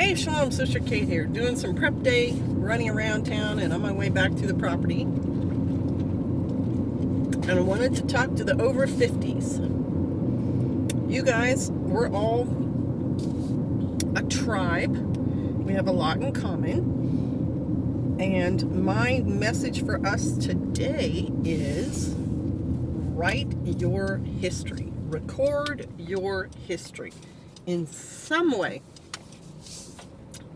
Hey Shalom, Sister Kate here, doing some prep day, running around town, and on my way back to the property. And I wanted to talk to the over 50s. You guys, we're all a tribe. We have a lot in common. And my message for us today is write your history. Record your history in some way.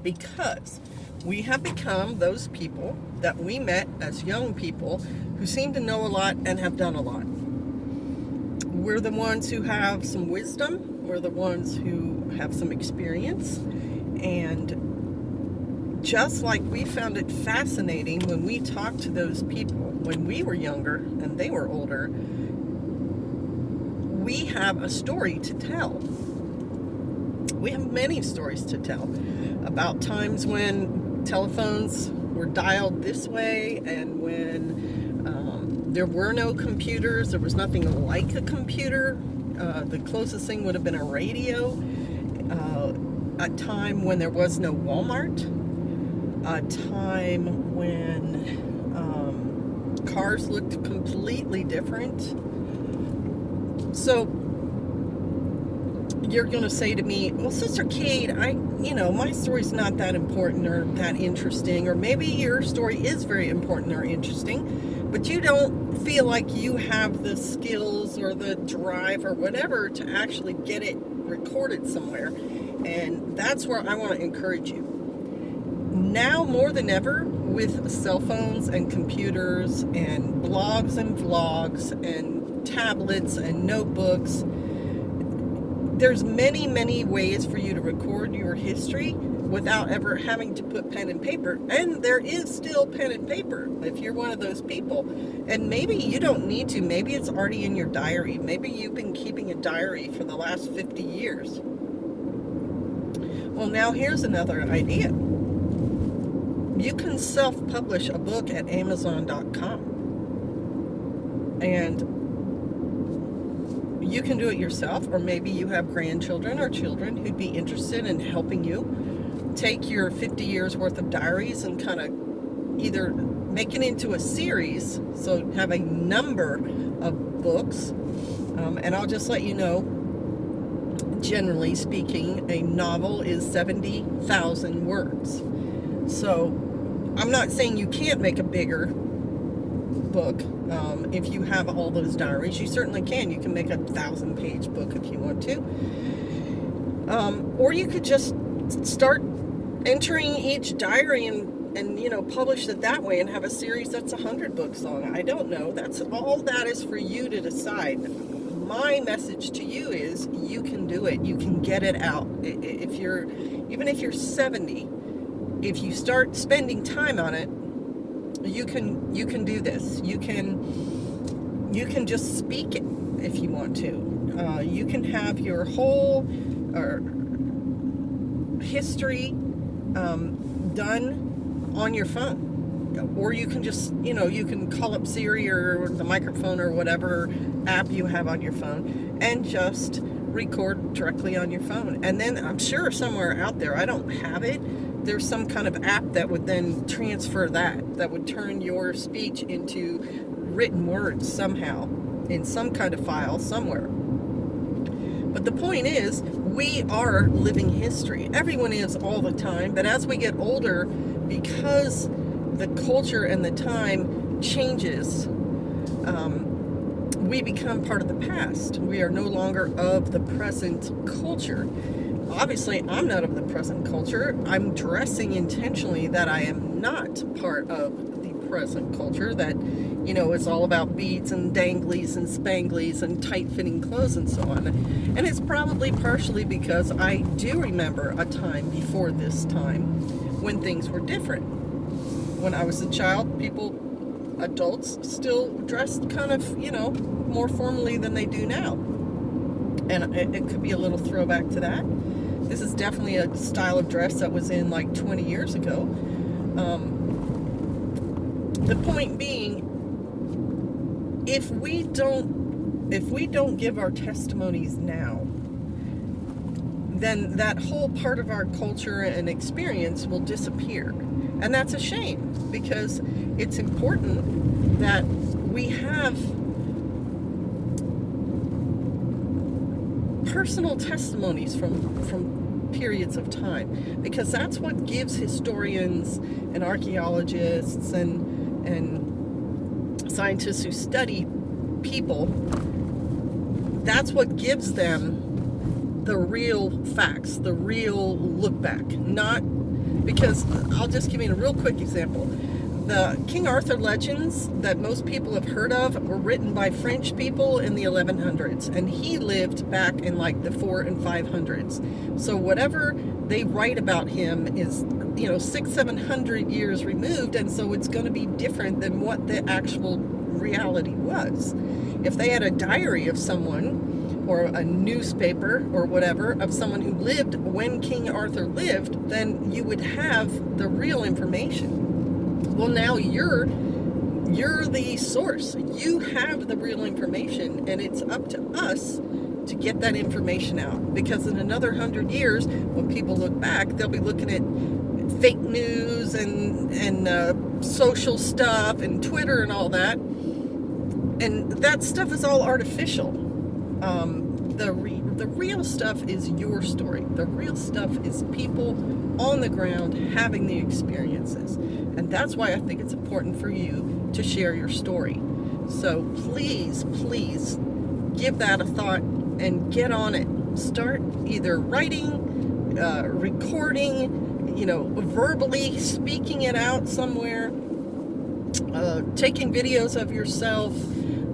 Because we have become those people that we met as young people who seem to know a lot and have done a lot. We're the ones who have some wisdom. We're the ones who have some experience. And just like we found it fascinating when we talked to those people when we were younger and they were older, we have a story to tell. We have many stories to tell about times when telephones were dialed this way and when there were no computers, there was nothing like a computer. The closest thing would have been a radio. A time when there was no Walmart. A time when cars looked completely different. So you're going to say to me, well, Sister Kate, my story's not that important or that interesting, or maybe your story is very important or interesting, but you don't feel like you have the skills or the drive or whatever to actually get it recorded somewhere. And that's where I want to encourage you. Now more than ever, with cell phones and computers and blogs and vlogs and tablets and notebooks, there's many, many ways for you to record your history without ever having to put pen and paper. And there is still pen and paper if you're one of those people. And maybe you don't need to. Maybe it's already in your diary. Maybe you've been keeping a diary for the last 50 years. Well, now here's another idea. You can self-publish a book at Amazon.com. And you can do it yourself, or maybe you have grandchildren or children who'd be interested in helping you take your 50 years worth of diaries and kind of either make it into a series, so have a number of books. And I'll just let you know, generally speaking, a novel is 70,000 words. So I'm not saying you can't make a bigger book. If you have all those diaries, you certainly can. You can make a 1,000-page book if you want to. Or you could just start entering each diary and publish it that way and have a series that's 100 books long. I don't know. That's all that is for you to decide. My message to you is you can do it. You can get it out. Even if you're 70, if you start spending time on it, you can do this. You can just speak it if you want to. You can have your whole history done on your phone, or you can just you can call up Siri or the microphone or whatever app you have on your phone and just record directly on your phone. And then I'm sure somewhere out there, I don't have it, there's some kind of app that would then transfer that would turn your speech into written words somehow in some kind of file somewhere. But the point is, we are living history. Everyone is all the time, but as we get older, because the culture and the time changes, we become part of the past. We are no longer of the present culture. Obviously, I'm not of the present culture. I'm dressing intentionally that I am not part of the present culture that, is all about beads and danglies and spanglies and tight-fitting clothes and so on. And it's probably partially because I do remember a time before this time when things were different. When I was a child, adults still dressed kind of, more formally than they do now. And it could be a little throwback to that. This is definitely a style of dress that was in like 20 years ago. The point being, if we don't give our testimonies now, then that whole part of our culture and experience will disappear. And that's a shame, because it's important that we have personal testimonies from periods of time, because that's what gives historians and archaeologists and scientists who study people, that's what gives them the real facts, the real look back. Not because, I'll just give you a real quick example. The King Arthur legends that most people have heard of were written by French people in the 1100s, and he lived back in like the 400s and 500s. So whatever they write about him is, 600-700 years removed, and so it's going to be different than what the actual reality was. If they had a diary of someone, or a newspaper or whatever of someone who lived when King Arthur lived, then you would have the real information. Well, now you're the source. You have the real information, and it's up to us to get that information out. Because in another 100 years, when people look back, they'll be looking at fake news and social stuff and Twitter and all that. And that stuff is all artificial. The real stuff is your story. The real stuff is people on the ground having the experiences. And that's why I think it's important for you to share your story. So please give that a thought and get on it. Start either writing, recording, verbally speaking it out somewhere, taking videos of yourself,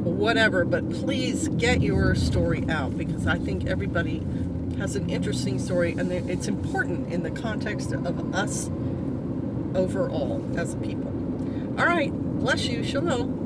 whatever, but please get your story out, because I think everybody has an interesting story, and it's important in the context of us overall as a people. All right, bless you. Shalom.